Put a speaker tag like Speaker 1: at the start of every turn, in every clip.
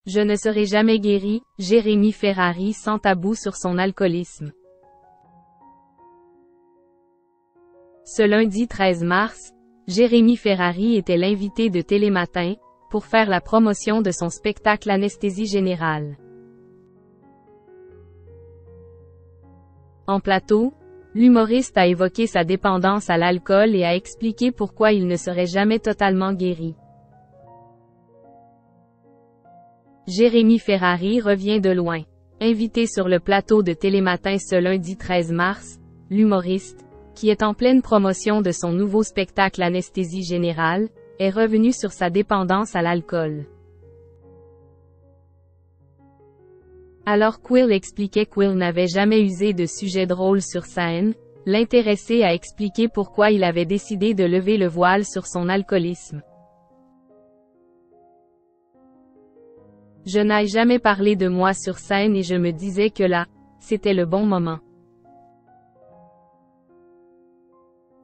Speaker 1: Je ne serai jamais guéri, Jérémy Ferrari sans tabou sur son alcoolisme. Ce lundi 13 mars, Jérémy Ferrari était l'invité de Télématin, pour faire la promotion de son spectacle Anesthésie générale. En plateau, l'humoriste a évoqué sa dépendance à l'alcool et a expliqué pourquoi il ne serait jamais totalement guéri. Jérémy Ferrari revient de loin. Invité sur le plateau de Télématin ce lundi 13 mars, l'humoriste, qui est en pleine promotion de son nouveau spectacle Anesthésie générale, est revenu sur sa dépendance à l'alcool. Alors qu'Will expliquait qu'il n'avait jamais usé de sujets drôles sur scène, l'intéressé a expliqué pourquoi il avait décidé de lever le voile sur son alcoolisme. Je n'ai jamais parlé de moi sur scène et je me disais que là, c'était le bon moment.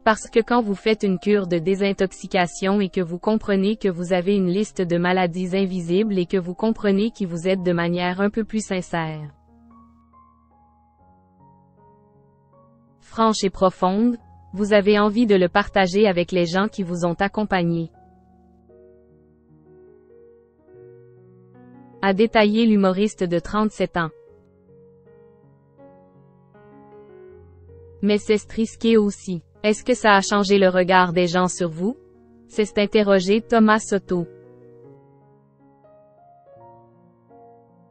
Speaker 1: Parce que quand vous faites une cure de désintoxication et que vous comprenez que vous avez une liste de maladies invisibles et que vous comprenez qui vous êtes de manière un peu plus sincère, franche et profonde, vous avez envie de le partager avec les gens qui vous ont accompagné. A détaillé l'humoriste de 37 ans. Mais c'est risqué aussi. Est-ce que ça a changé le regard des gens sur vous? S'est interrogé Thomas Soto.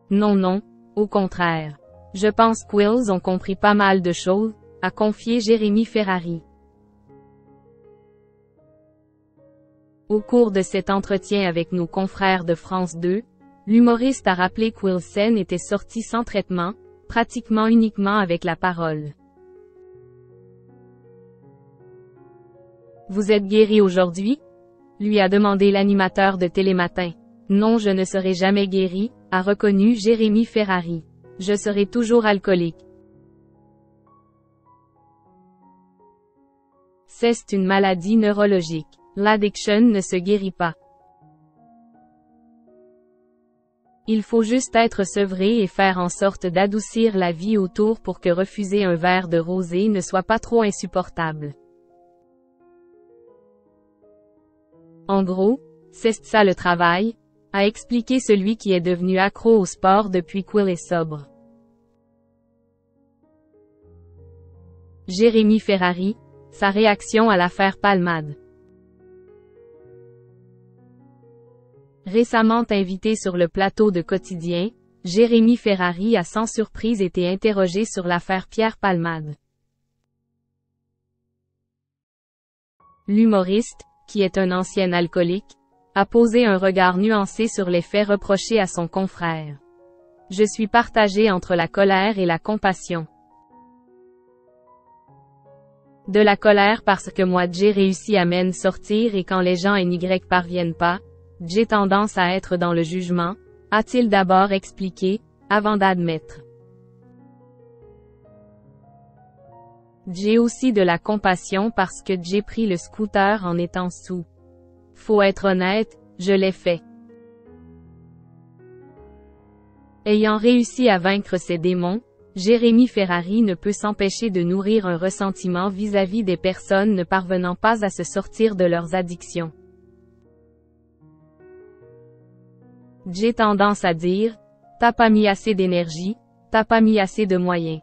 Speaker 1: Non, au contraire. Je pense qu'ils ont compris pas mal de choses, a confié Jérémy Ferrari. Au cours de cet entretien avec nos confrères de France 2, l'humoriste a rappelé qu'Wilson était sorti sans traitement, pratiquement uniquement avec la parole. Vous êtes guéri aujourd'hui? Lui a demandé l'animateur de Télématin. Non, je ne serai jamais guéri, a reconnu Jérémy Ferrari. Je serai toujours alcoolique. C'est une maladie neurologique. L'addiction ne se guérit pas. Il faut juste être sevré et faire en sorte d'adoucir la vie autour pour que refuser un verre de rosé ne soit pas trop insupportable. En gros, c'est ça le travail, a expliqué celui qui est devenu accro au sport depuis qu'il est sobre. Jérémy Ferrari, sa réaction à l'affaire Palmade. Récemment invité sur le plateau de Quotidien, Jérémy Ferrari a sans surprise été interrogé sur l'affaire Pierre Palmade. L'humoriste, qui est un ancien alcoolique, a posé un regard nuancé sur les faits reprochés à son confrère. Je suis partagé entre la colère et la compassion. De la colère parce que moi j'ai réussi à m'en sortir et quand les gens NY parviennent pas, j'ai tendance à être dans le jugement, a-t-il d'abord expliqué, avant d'admettre. J'ai aussi de la compassion parce que j'ai pris le scooter en étant sous. Faut être honnête, je l'ai fait. Ayant réussi à vaincre ses démons, Jérémy Ferrari ne peut s'empêcher de nourrir un ressentiment vis-à-vis des personnes ne parvenant pas à se sortir de leurs addictions. J'ai tendance à dire, t'as pas mis assez d'énergie, t'as pas mis assez de moyens.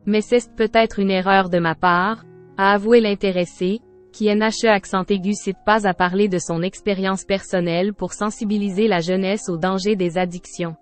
Speaker 1: Mais c'est peut-être une erreur de ma part, a avoué l'intéressé, qui NHE accent aigu cite pas à parler de son expérience personnelle pour sensibiliser la jeunesse au danger des addictions.